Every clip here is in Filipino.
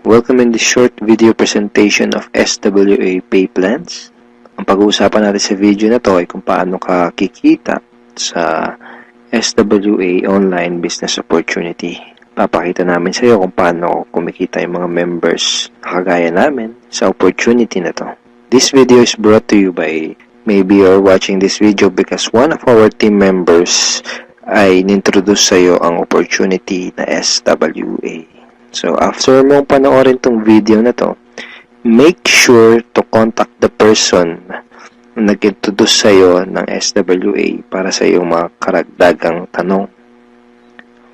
Welcome in this short video presentation of SWA Pay Plans. Ang pag-uusapan natin sa video na to ay kung paano ka kikita sa SWA Online Business Opportunity. Papakita namin sa iyo kung paano kumikita yung mga members na kagaya namin sa opportunity na to. This video is brought to you by, maybe you're watching this video because one of our team members ay nintroduce sa iyo ang opportunity na SWA. So, after mong panoorin tong video na to, make sure to contact the person na nag-introduce sa iyo ng SWA para sa iyong mga karagdagang tanong.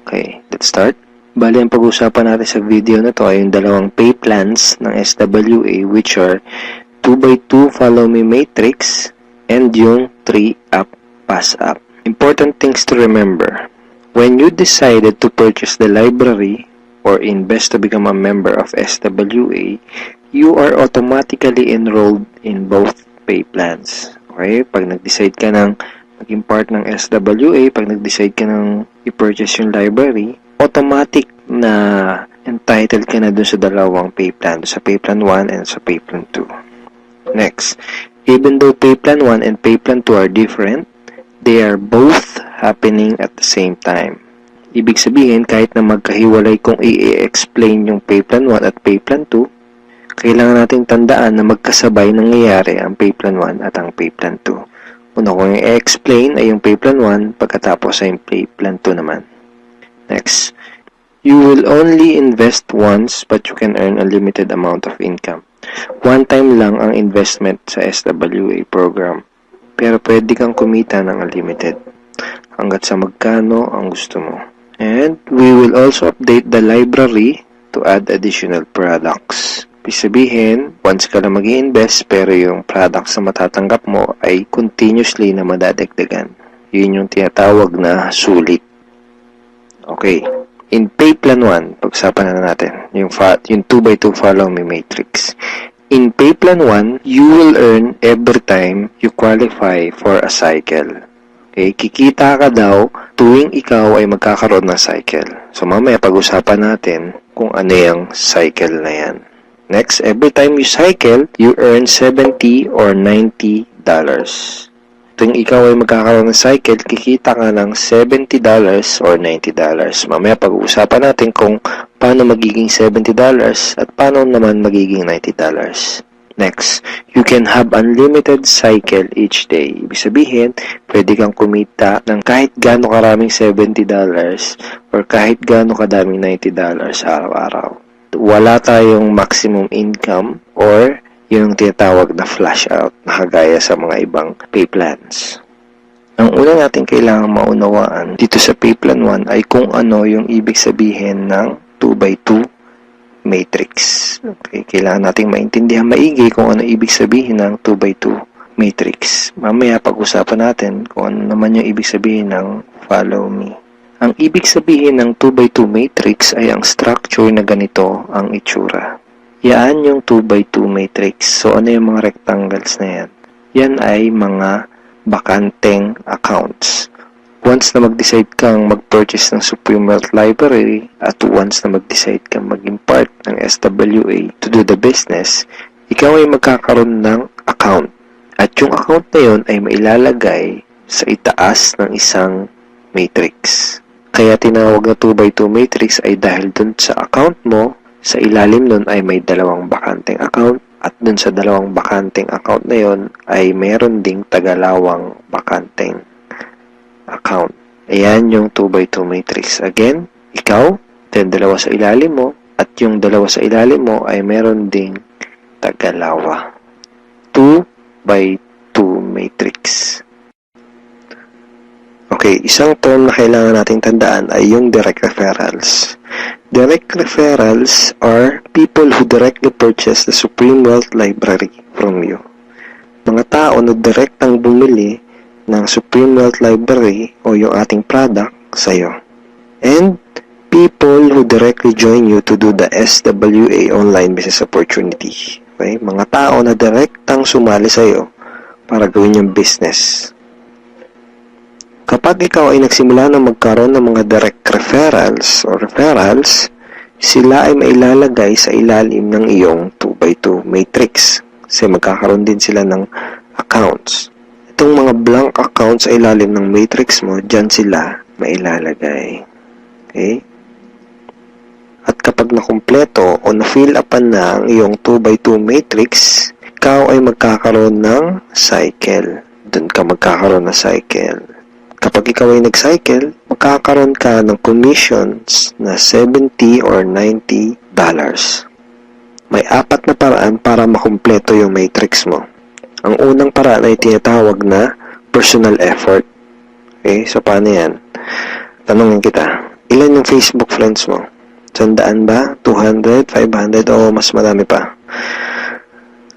Okay, let's start. Bali, ang pag-usapan natin sa video na to ay yung dalawang pay plans ng SWA, which are 2x2 Follow Me Matrix and yung 3-up Pass Up. Important things to remember. When you decided to purchase the library or invest to become a member of SWA, you are automatically enrolled in both pay plans. Okay? Pag nag-decide ka ng maging part ng SWA, pag nag-decide ka ng i-purchase yung library, automatic na entitled ka na dun sa dalawang pay plan, sa pay plan 1 and sa pay plan 2. Next, even though pay plan 1 and pay plan 2 are different, they are both happening at the same time. Ibig sabihin, kahit na magkahiwalay kung i-explain yung pay plan 1 at pay plan 2, kailangan nating tandaan na magkasabay nangyayari ang pay plan 1 at ang pay plan 2. Una kong i-explain ay yung pay plan 1, pagkatapos ay yung pay plan 2 naman. Next, you will only invest once but you can earn a limited amount of income. One time lang ang investment sa SWA program, pero pwede kang kumita ng unlimited hanggat sa magkano ang gusto mo. And we will also update the library to add additional products. Ibig sabihin, once ka lang mag-i-invest pero yung products na matatanggap mo ay continuously na madadagdagan. Yun yung tinatawag na sulit. Okay. In pay plan 1, pag-usapan na natin yung 2x2 Follow Me Matrix. In pay plan 1, you will earn every time you qualify for a cycle. Okay, kikita ka daw tuwing ikaw ay magkakaroon ng cycle. So, mamaya pag-usapan natin kung ano yung cycle na yan. Next, every time you cycle, you earn $70 or $90. Tuwing ikaw ay magkakaroon ng cycle, kikita ka ng $70 or $90. Mamaya pag-uusapan natin kung paano magiging $70 at paano naman magiging $90. Next, you can have unlimited cycle each day. Ibig sabihin, pwede kang kumita ng kahit gaano karaming $70 or kahit gaano kadaming $90 araw-araw. Wala tayong maximum income or yung tinatawag na flash out na kagaya sa mga ibang pay plans. Ang una natin kailangang maunawaan dito sa pay plan 1 ay kung ano yung ibig sabihin ng 2x2 matrix. Okay, kailangan nating maintindihan maigi kung ano ibig sabihin ng 2x2 matrix. Mamaya pag-usapan natin kung ano naman yung ibig sabihin ng follow me. Ang ibig sabihin ng 2x2 matrix ay ang structure na ganito ang itsura. Yan yung 2x2 matrix. So, ano yung mga rectangles na yan? Yan ay mga bakanteng accounts. Once na mag-decide kang mag-purchase ng Supreme Wealth Library at once na mag-decide kang maging part ng SWA to do the business, ikaw ay magkakaroon ng account. At yung account na yun ay mailalagay sa itaas ng isang matrix. Kaya tinawag na 2x2 matrix ay dahil dun sa account mo, sa ilalim nun ay may dalawang bakanteng account at dun sa dalawang bakanteng account na yun ay meron ding tagalawang bakanteng account. Ayan yung 2x2 matrix. Again, ikaw, then dalawa sa ilalim mo, at yung dalawa sa ilalim mo ay meron ding tagalawa. 2x2 matrix. Okay, isang term na kailangan nating tandaan ay yung direct referrals. Direct referrals are people who directly purchase the Supreme Wealth Library from you. Mga tao na direktang bumili ng Supreme Wealth Library o yung ating product sa'yo. And people who directly join you to do the SWA Online Business Opportunity. Okay? Mga tao na direktang sumali sa'yo para gawin yung business. Kapag ikaw ay nagsimula na magkaroon ng mga direct referrals, sila ay mailalagay sa ilalim ng iyong 2x2 matrix. Kasi magkakaroon din sila ng accounts. Itong mga blank accounts sa ilalim ng matrix mo, dyan sila mailalagay. Okay? At kapag nakumpleto o na-fill upan na ang iyong 2x2 matrix, ikaw ay magkakaroon ng cycle. Doon ka magkakaroon ng cycle. Kapag ikaw ay nag-cycle, magkakaroon ka ng commissions na $70 or $90. May 4 na paraan para makumpleto yung matrix mo. Ang unang paraan ay tinatawag na personal effort. Okay, so paano yan? Tanungin kita, ilan yung Facebook friends mo? 100 ba? 200? 500? O mas marami pa?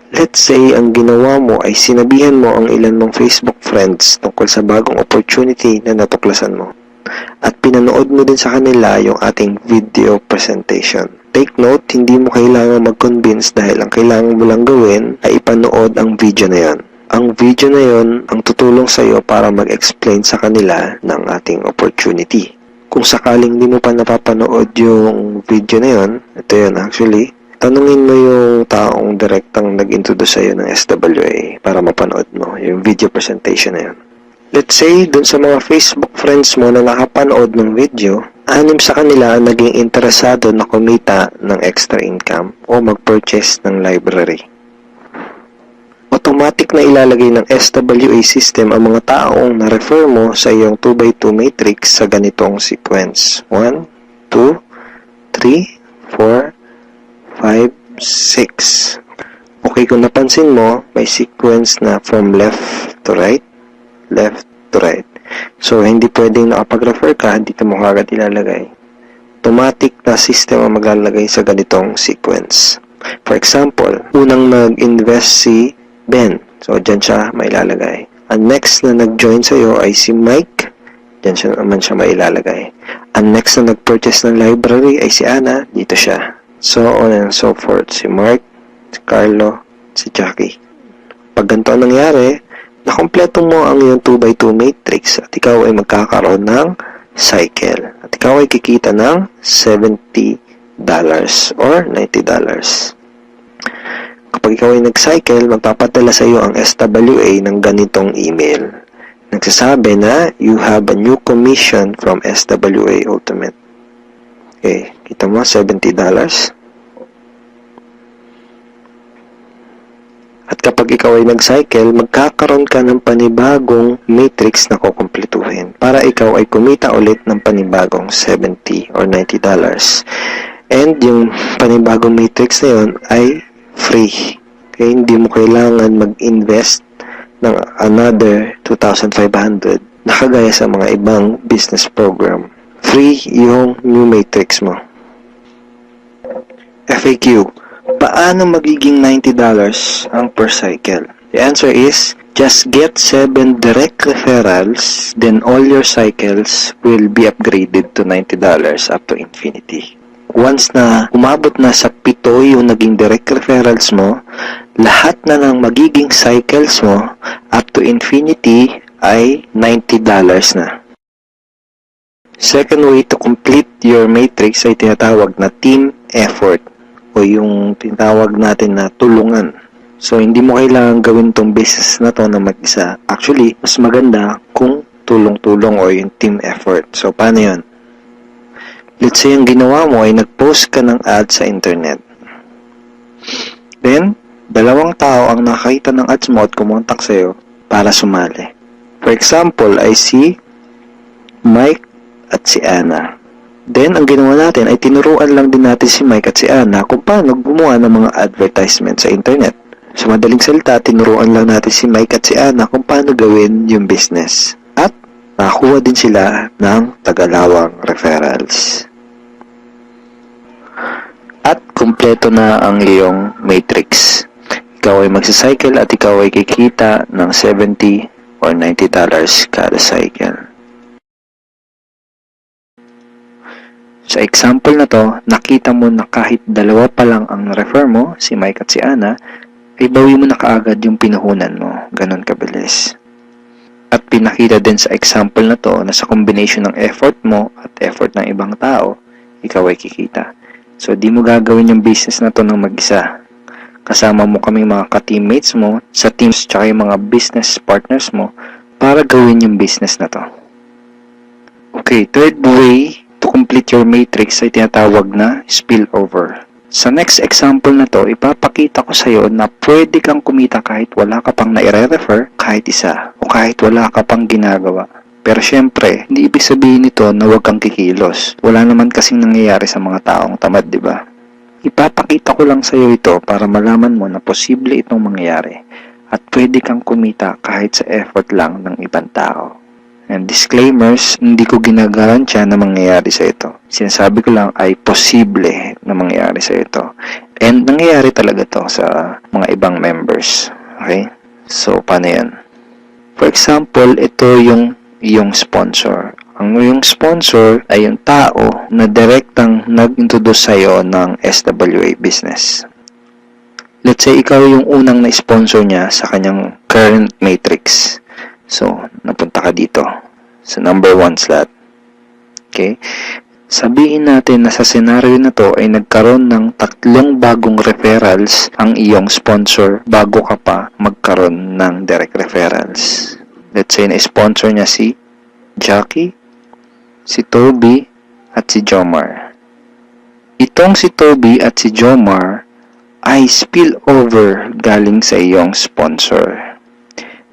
Let's say, ang ginawa mo ay sinabihan mo ang ilan mong Facebook friends tungkol sa bagong opportunity na natuklasan mo. At pinanood mo din sa kanila yung ating video presentation. Take note, hindi mo kailangan mag-convince dahil ang kailangan mo lang gawin ay ipanood ang video na yon. Ang video na yon ang tutulong sa iyo para mag-explain sa kanila ng ating opportunity. Kung sakaling di mo pa napapanood yung video na yon, ito yun actually, tanungin mo yung taong direktang nag-introduce sa'yo ng SWA para mapanood mo yung video presentation na yun. Let's say, dun sa mga Facebook friends mo na nakapanood ng video, 6 sa kanila ang naging interesado na kumita ng extra income o mag-purchase ng library. Automatic na ilalagay ng SWA system ang mga taong na-refer mo sa iyong 2x2 matrix sa ganitong sequence. 1, 2, 3, 4, 5, 6. Okay, kung napansin mo, may sequence na from left to right, left to right. So, hindi pwedeng nakapag-refer ka, dito mo kagad ilalagay. Automatic na system ang maglalagay sa ganitong sequence. For example, unang nag-invest si Ben. So, dyan siya mailalagay. Ang next na nag-join sa'yo ay si Mike. Dyan siya naman siya mailalagay. Ang next na nag-purchase ng library ay si Anna. Dito siya. So on and so forth. Si Mark, si Carlo, si Jackie. Pag ganito ang nangyari, nakompleto mo ang iyong 2x2 matrix at ikaw ay magkakaroon ng cycle. At ikaw ay kikita ng $70 or $90. Kapag ikaw ay nag-cycle, magpapadala sa iyo ang SWA ng ganitong email. Nagsasabi na you have a new commission from SWA Ultimate. Okay, kita mo, $70. At kapag ikaw ay nag-cycle, magkakaroon ka ng panibagong matrix na kukumpletuhin para ikaw ay kumita ulit ng panibagong $70 or $90. And yung panibagong matrix na yun ay free. Okay, hindi mo kailangan mag-invest ng another 2,500 na kagaya sa mga ibang business program. Free yung new matrix mo. FAQ, paano magiging $90 ang per cycle? The answer is, just get 7 direct referrals, then all your cycles will be upgraded to $90 up to infinity. Once na umabot na sa 7 yung naging direct referrals mo, lahat na ng magiging cycles mo up to infinity ay $90 na. Second way to complete your matrix ay tinatawag na team effort o yung tinatawag natin na tulungan. So, hindi mo kailangan gawin tong business na to na mag-isa. Actually, mas maganda kung tulong-tulong o yung team effort. So, paano yun? Let's say, ang ginawa mo ay nag-post ka ng ad sa internet. Then, 2 tao ang nakakita ng ads mo at kumontak sa'yo para sumali. For example, ay si Mike at si Anna. Then, ang ginawa natin ay tinuruan lang din natin si Mike at si Anna kung paano gumawa ng mga advertisement sa internet. Sa madaling salita, tinuruan lang natin si Mike at si Anna kung paano gawin yung business. At nakakuha din sila ng tagalawang referrals. At kumpleto na ang iyong matrix. Ikaw ay magsacycle at ikaw ay kikita ng $70 or $90 kada cycle. Sa example na to, nakita mo na kahit 2 pa lang ang refer mo, si Mike at si Anna, ay bawi mo na kaagad yung pinuhunan mo. Ganon kabilis. At pinakita din sa example na to na sa combination ng effort mo at effort ng ibang tao, ikaw ay kikita. So, di mo gagawin yung business na to ng mag-isa. Kasama mo kami mga ka-teammates mo sa teams tsaka yung mga business partners mo para gawin yung business na to. Okay, third way to complete your matrix ay tinatawag na spillover. Sa next example na to, ipapakita ko sa iyo na pwede kang kumita kahit wala ka pang na-refer kahit isa o kahit wala ka pang ginagawa. Pero syempre, hindi ibig sabihin nito na huwag kang kikilos. Wala naman kasing nangyayari sa mga taong tamad, di ba? Ipapakita ko lang sa iyo ito para malaman mo na posible itong mangyayari at pwede kang kumita kahit sa effort lang ng ibang tao. And disclaimers, hindi ko ginagarantiya na mangyayari sa ito. Sinasabi ko lang ay posible na mangyayari sa ito. And nangyayari talaga to sa mga ibang members. Okay? So, paano yan? For example, ito yung sponsor. Ang yung sponsor ay yung tao na direktang nag-introduce sa'yo ng SWA business. Let's say, ikaw yung unang na-sponsor niya sa kanyang current matrix. So, napunta ka dito sa number 1 slot. Okay? Sabihin natin na sa scenario na to ay nagkaroon ng 3 bagong referrals ang iyong sponsor bago ka pa magkaroon ng direct referrals. Let's say na-sponsor niya si Jackie, si Toby, at si Jomar. Itong si Toby at si Jomar ay spillover galing sa iyong sponsor.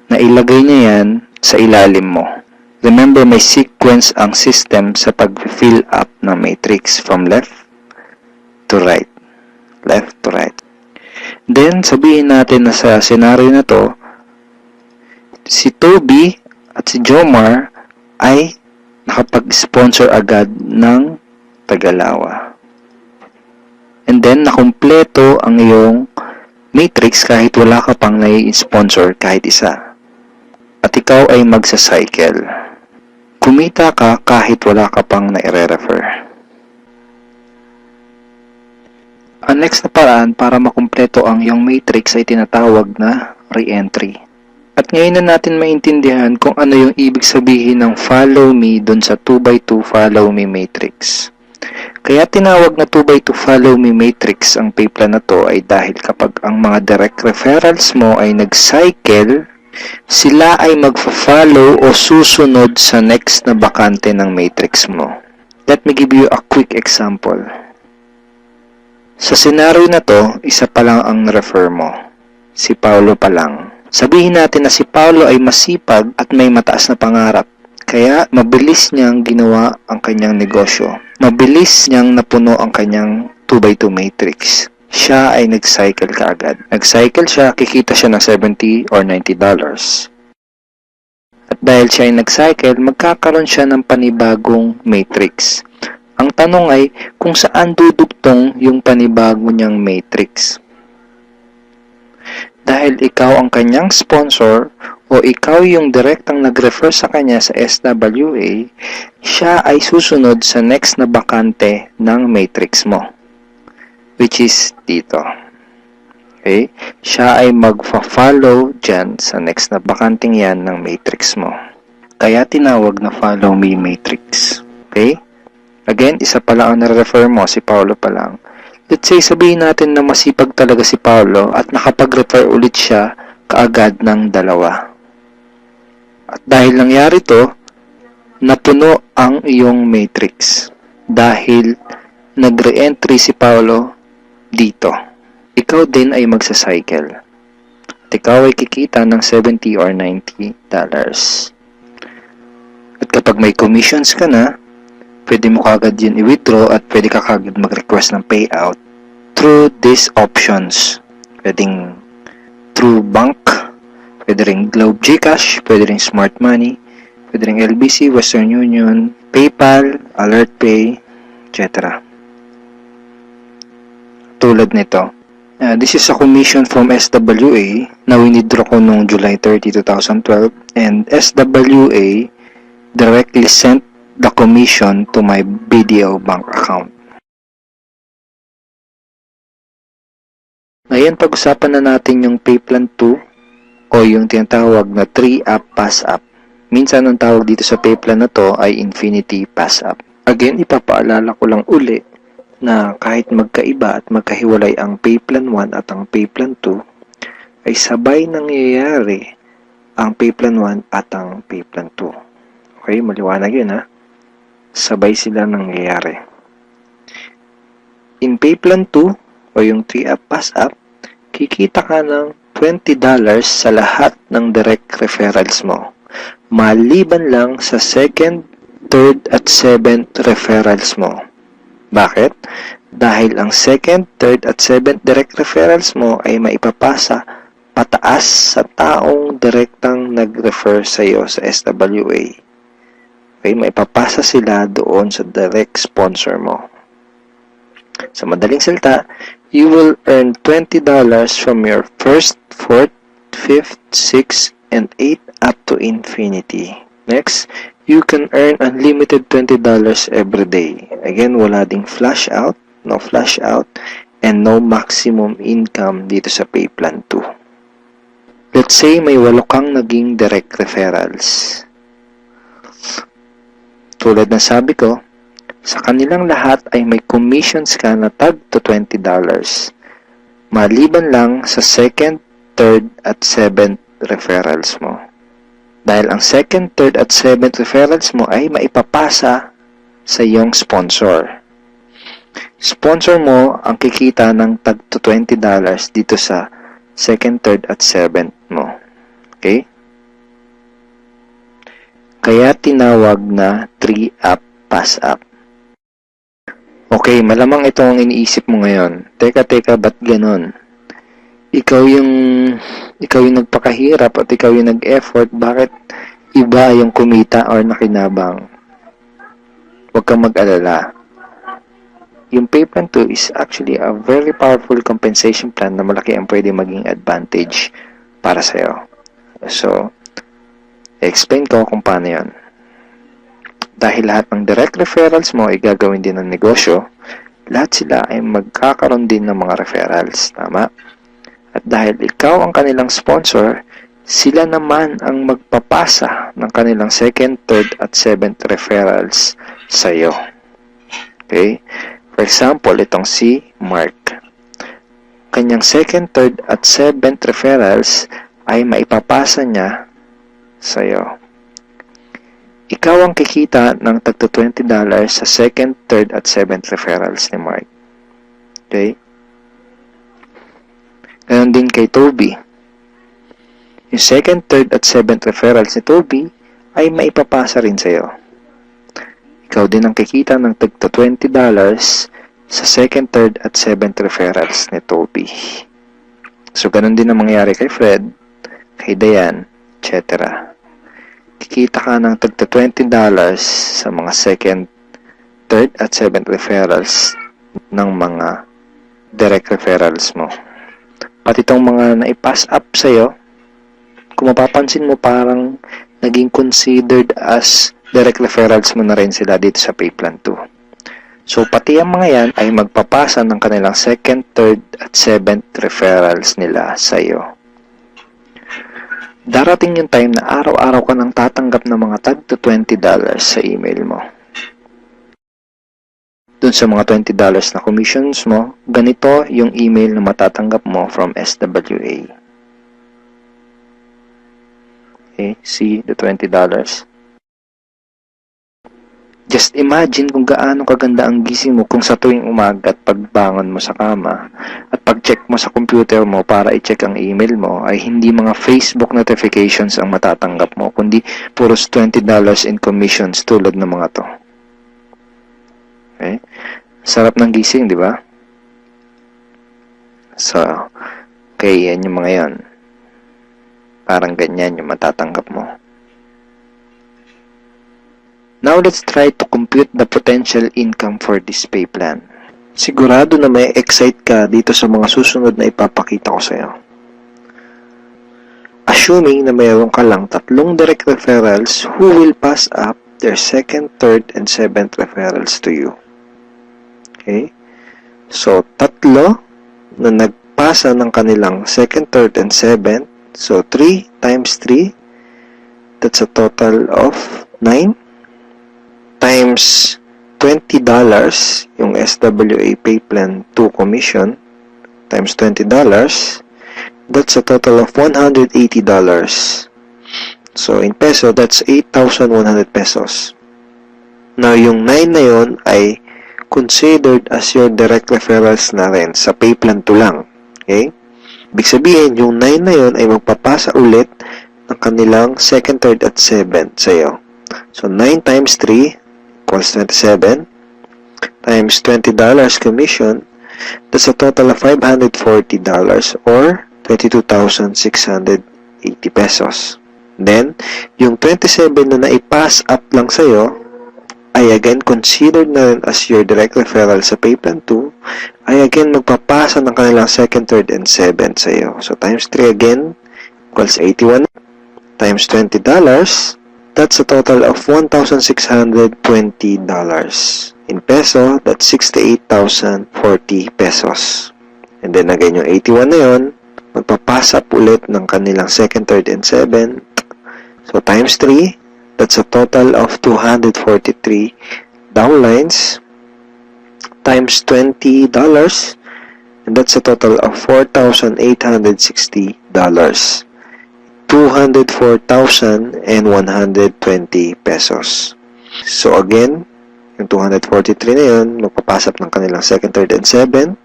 Nailagay niya yan sa ilalim mo. Remember, may sequence ang system sa pag-fill up ng matrix from left to right. Left to right. Then, sabihin natin na sa scenario na to, si Toby at si Jomar ay nakapag-sponsor agad ng Tagalawa. And then, nakumpleto ang iyong matrix kahit wala ka pang nai-sponsor kahit isa. At ikaw ay magsa-cycle. Kumita ka kahit wala ka pang nai-refer. Ang next na paraan para makumpleto ang iyong matrix ay tinatawag na re-entry. At ngayon na natin maintindihan kung ano yung ibig sabihin ng follow me dun sa 2x2 follow me matrix. Kaya tinawag na 2x2 follow me matrix ang pay plan na to ay dahil kapag ang mga direct referrals mo ay nag-cycle, sila ay magfa-follow o susunod sa next na bakante ng matrix mo. Let me give you a quick example. Sa scenario na to, isa pa lang ang refer mo. Si Paolo pa lang. Sabihin natin na si Paolo ay masipag at may mataas na pangarap. Kaya mabilis niyang ginawa ang kanyang negosyo. Mabilis niyang napuno ang kanyang 2x2 matrix. Siya ay nag-cycle kaagad. Nag-cycle siya, kikita siya ng $70 or $90. At dahil siya ay nag-cycle, magkakaroon siya ng panibagong matrix. Ang tanong ay kung saan dudugtong yung panibago niyang matrix. Dahil ikaw ang kanyang sponsor o ikaw yung direktang nag-refer sa kanya sa SWA, siya ay susunod sa next na bakante ng matrix mo. Which is dito. Okay? Siya ay magfa-follow dyan sa next na bakanting yan ng matrix mo. Kaya tinawag na follow me matrix. Okay? Again, isa pa lang ang nare-refer mo, si Paolo pa lang. Let's say, sabihin natin na masipag talaga si Paolo at nakapag-refer ulit siya kaagad ng 2. At dahil nangyari to, napuno ang iyong matrix. Dahil nag-re-entry si Paolo dito. Ikaw din ay magsa-cycle. At ikaw ay kikita ng $70 or $90. At kapag may commissions ka na, pwede mo kagad yun i-withdraw at pwede ka kagad mag-request ng payout through these options. Pwedeng through bank, pwede ring Globe GCash, pwede ring Smart Money, pwede ring LBC, Western Union, PayPal, AlertPay, etc. Tulad nito. This is a commission from SWA na winidraw ko noong July 30, 2012 and SWA directly sent the commission to my BDO bank account. Ngayon, pag-usapan na natin yung Payplan 2 o yung tinatawag na 3-up pass-up. Minsan, ang tawag dito sa Payplan na to ay Infinity Pass-up. Again, ipapaalala ko lang uli na kahit magkaiba at magkahiwalay ang pay plan 1 at ang pay plan 2, ay sabay nangyayari ang pay plan 1 at ang pay plan 2. Okay, maliwanag yun ha. Sabay sila nangyayari. In pay plan 2 o yung 3-up pass-up, kikita ka ng $20 sa lahat ng direct referrals mo. Maliban lang sa second, third at seventh referrals mo. Bakit? Dahil ang second, third at seventh direct referrals mo ay maipapasa pataas sa taong direktang nag-refer sa iyo sa SWA. Okay, maipapasa sila doon sa direct sponsor mo. Sa madaling salita, you will earn $20 from your first, fourth, fifth, sixth, and 8 up to infinity. Next, you can earn unlimited $20 every day. Again, wala ding flash out, no flash out, and no maximum income dito sa pay plan 2. Let's say may 8 kang naging direct referrals. Tulad ng sabi ko, sa kanilang lahat ay may commissions ka na tag to $20. Maliban lang sa second, third, at seventh referrals mo. Dahil ang second, third, at seventh referrals mo ay maipapasa sa iyong sponsor. Sponsor mo ang kikita ng tag to $20 dito sa second, third, at seventh mo. Okay? Kaya tinawag na 3-up pass-up. Okay, malamang ito ang iniisip mo ngayon. Teka, ba't ganon? Ikaw yung nagpakahirap at ikaw yung nag-effort, bakit iba yung kumita or nakinabang? Huwag kang mag-alala. Yung pay plan 2 is actually a very powerful compensation plan na malaki ang pwede maging advantage para sa'yo. So, explain ko kung paano yun. Dahil lahat ng direct referrals mo ay gagawin din ng negosyo, lahat sila ay magkakaroon din ng mga referrals. Tama? At dahil ikaw ang kanilang sponsor, sila naman ang magpapasa ng kanilang second, third, at seventh referrals sa iyo. Okay? For example, itong si Mark. Kanyang second, third, at seventh referrals ay maipapasa niya sa iyo. Ikaw ang kikita ng tagto $20 sa second, third, at seventh referrals ni Mark. Okay? Ganon din kay Toby. Yung second, third, at seventh referrals ni Toby ay maipapasa rin sa iyo. Ikaw din ang kikita ng tagto $20 sa second, third, at seventh referrals ni Toby. So, ganon din ang mangyayari kay Fred, kay Diane, etc. Kikita ka ng tagto $20 sa mga second, third, at seventh referrals ng mga direct referrals mo. At itong mga na-pass up sa'yo, kung mapapansin mo parang naging considered as direct referrals mo na rin sila dito sa pay plan 2. So, pati ang mga yan ay magpapasa ng kanilang second, third, at seventh referrals nila sa'yo. Darating yung time na araw-araw ka nang tatanggap ng mga tag to $20 sa email mo. Dun sa mga $20 na commissions mo, ganito yung email na matatanggap mo from SWA. Okay, see the $20. Just imagine kung gaano kaganda ang gising mo kung sa tuwing umaga at pagbangon mo sa kama at pag-check mo sa computer mo para i-check ang email mo ay hindi mga Facebook notifications ang matatanggap mo, kundi puros $20 in commissions tulad ng mga to. Okay? Sarap ng gising, di ba? So, okay, yan yung mga yan. Parang ganyan yung matatanggap mo. Now, let's try to compute the potential income for this pay plan. Sigurado na may excite ka dito sa mga susunod na ipapakita ko sa'yo. Assuming na mayroon ka lang 3 direct referrals who will pass up their second, third, and seventh referrals to you. Okay? So, 3 na nagpasa ng kanilang second, third, and seventh. So, 3 times 3, that's a total of 9. Times $20 yung SWA Pay Plan 2 commission times $20, that's a total of $180. So, in peso, that's 8,100 pesos. Now, yung 9 na yun ay considered as your direct referrals na rin sa Pay Plan 2 lang. Okay? Ibig sabihin, yung 9 na yun ay magpapasa ulit ng kanilang second, third, at 7 sa'yo. So, 9 times 3 equals 27 times $20 commission, that's a total of $540 or 22,680 pesos. Then, yung 27 na naipass up lang sa'yo ay again considered na rin as your direct referral sa Pay Plan 2 ay again magpapasa ng kanilang second, third, and 7 sa'yo. So, times 3 again equals 81 times $20, that's a total of $1,620. In peso, that's 68,040 pesos. And then again, yung 81 na yun, magpapasa up ulit ng kanilang second, third, and 7. So, times 3, that's a total of 243 downlines times $20, and that's a total of $4,860. 204,120 pesos. So, again, yung 243 na yun, magpapasap ng kanilang second, third, and 7.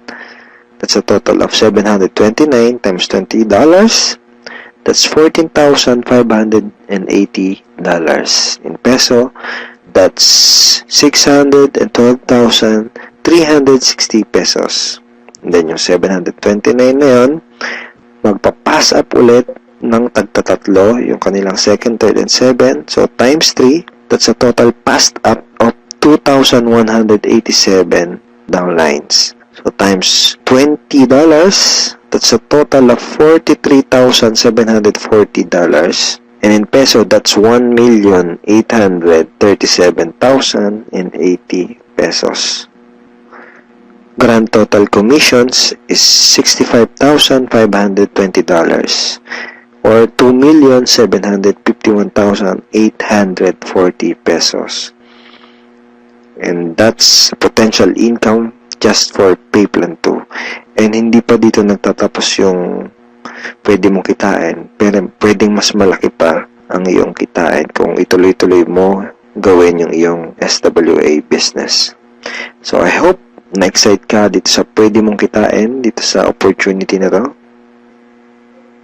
That's a total of $729 times $20. That's $14,580. In peso, that's 612,360 pesos. And then, yung 729 na yun, magpapass up ulit ng tagtatatlo, yung kanilang second, third, and 7. So, times 3, that's a total passed up of 2,187 downlines. So, times $20, that's a total of $43,740. And in peso, that's 1,837,080 pesos. Grand total commissions is $65,520. Or 2,751,840 pesos. And that's potential income just for Pay Plan 2. And hindi pa dito nagtatapos yung pwede mong kitain, pero pwedeng mas malaki pa ang iyong kitain kung ituloy-tuloy mo gawin yung iyong SWA business. So I hope na-excite ka dito sa pwede mong kitain dito sa opportunity na to.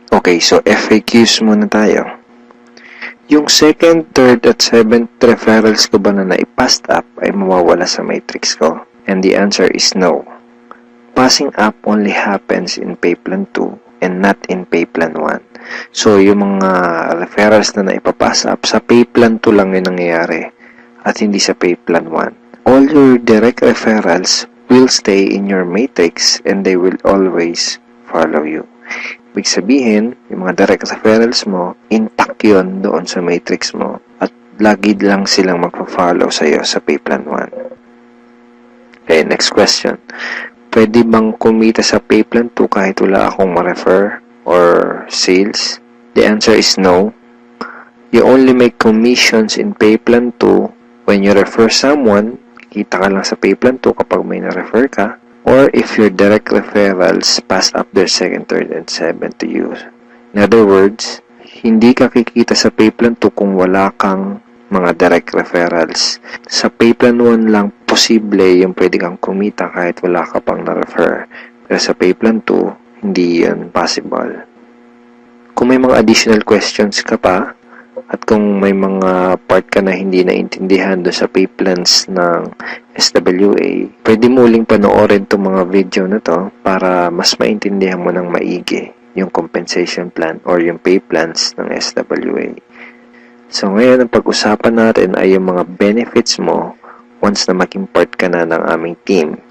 Okay, so FAQs muna tayo. Yung second, third, at seventh referrals ko ba na naipassed up ay mawawala sa matrix ko? And the answer is no. Passing up only happens in Pay Plan 2 and not in Pay Plan 1. So, yung mga referrals na naipapass up, sa Pay Plan 2 lang yung nangyayari at hindi sa Pay Plan 1. All your direct referrals will stay in your matrix and they will always follow you. Ibig sabihin, yung mga direct referrals mo, intact yun doon sa matrix mo at lagi lang silang magpa-follow sa'yo sa Pay Plan 1. Okay, next question. Pwede bang kumita sa Pay Plan 2 kahit wala akong ma-refer or sales? The answer is no. You only make commissions in Pay Plan 2 when you refer someone. Kita ka lang sa Pay Plan 2 kapag may na-refer ka. Or if your direct referrals pass up their second, third, and 7 to you. In other words, hindi ka kikita sa Pay Plan 2 kung wala kang mga direct referrals. Sa Pay Plan 1 lang posible yung pwede kang kumita kahit wala ka pang na-refer. Pero sa Pay Plan 2, hindi yun possible. Kung may mga additional questions ka pa, at kung may mga part ka na hindi naintindihan doon sa pay plans ng SWA, pwede mo uling panoorin itong mga video na to para mas maintindihan mo ng maigi yung compensation plan or yung pay plans ng SWA. So ngayon, ang pag-usapan natin ay yung mga benefits mo once na maging part ka na ng aming team.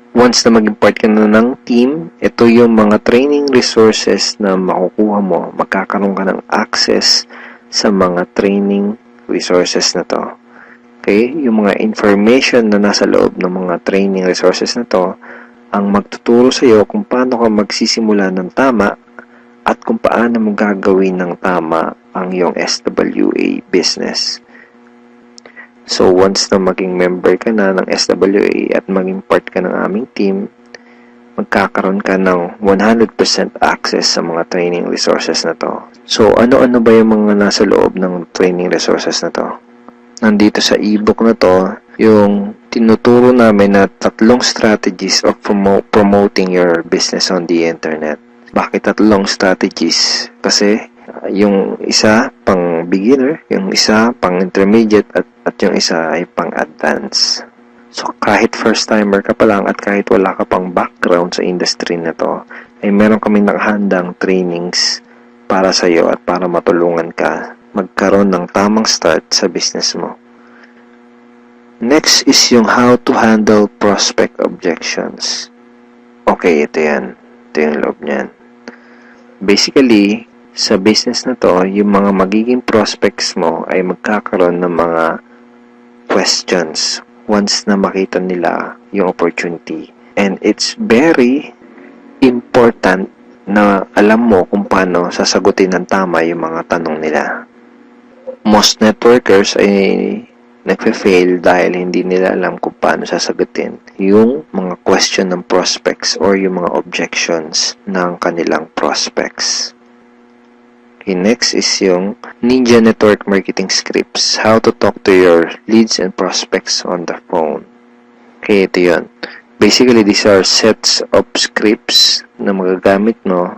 Once na maging part ka na ng team, ito yung mga training resources na makukuha mo. Magkakaroon ka ng access sa mga training resources na to. Okay? Yung mga information na nasa loob ng mga training resources na to, ang magtuturo sa iyo kung paano ka magsisimula ng tama at kung paano mo gagawin ng tama ang iyong SWA business. So, once na maging member ka na ng SWA at maging part ka ng aming team, magkakaroon ka ng 100% access sa mga training resources na to. So, ano-ano ba yung mga nasa loob ng training resources na to? Nandito sa ebook na to, yung tinuturo namin na 3 strategies of promoting your business on the internet. Bakit 3 strategies? Kasi yung isa pang beginner, yung isa pang intermediate, at yung isa ay pang advanced. So, kahit first timer ka pa lang at kahit wala ka pang background sa industry na to, ay meron kami nakahandang trainings para sa iyo at para matulungan ka magkaroon ng tamang start sa business mo. Next is yung how to handle prospect objections. Okay, ito yan. Ito yung loob niyan. Basically, sa business na to, yung mga magiging prospects mo ay magkakaroon ng mga questions once na makita nila yung opportunity. And it's very important na alam mo kung paano sasagutin ng tama yung mga tanong nila. Most networkers ay nagfe-fail dahil hindi nila alam kung paano sasagutin yung mga question ng prospects or yung mga objections ng kanilang prospects. Okay, next is yung Ninja Network Marketing Scripts. How to talk to your leads and prospects on the phone. Okay, ito yun. Basically, these are sets of scripts na magagamit mo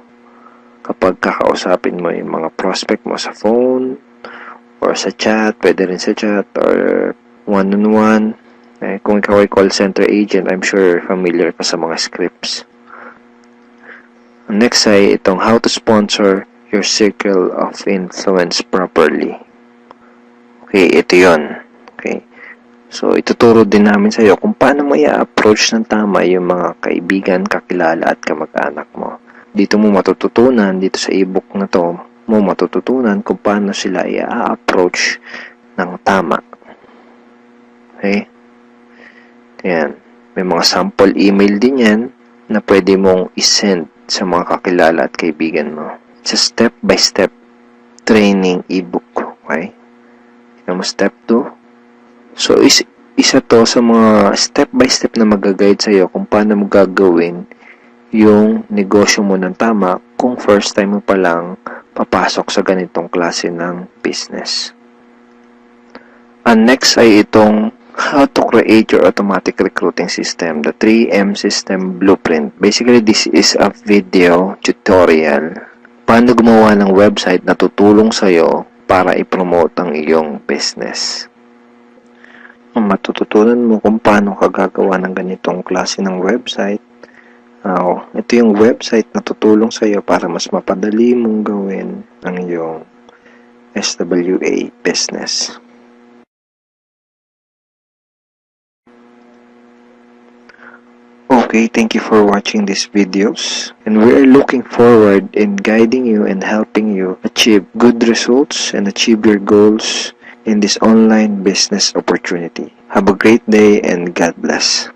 kapag kakausapin mo yung mga prospect mo sa phone or sa chat. Pwede rin sa chat or one-on-one. Kung ikaw ay call center agent, I'm sure familiar ka sa mga scripts. Next ay itong how to sponsor your circle of influence properly. Okay, ito yun. Okay. So, ituturo din namin sa iyo kung paano mo i-approach ng tama yung mga kaibigan, kakilala at kamag-anak mo. Dito mo matututunan, dito sa ebook na to, mo matututunan kung paano sila i-approach ng tama. Okay? Ayan. May mga sample email din yan na pwede mong isend sa mga kakilala at kaibigan mo. It's a step-by-step training ebook. Okay? Tignan mo step 2. So, isa to sa mga step-by-step na mag-guide sa'yo kung paano mo gagawin yung negosyo mo ng tama kung first time mo pa lang papasok sa ganitong klase ng business. And next ay itong how to create your automatic recruiting system, the 3M system blueprint. Basically, this is a video tutorial paano gumawa ng website na tutulong sa'yo para i-promote ang iyong business. Matututunan mo kung paano ka gagawa ng ganitong klase ng website. Ito yung website na tutulong sa'yo para mas mapadali mong gawin ang iyong SWA business. Okay, thank you for watching these videos, and we are looking forward in guiding you and helping you achieve good results and achieve your goals in this online business opportunity. Have a great day and God bless.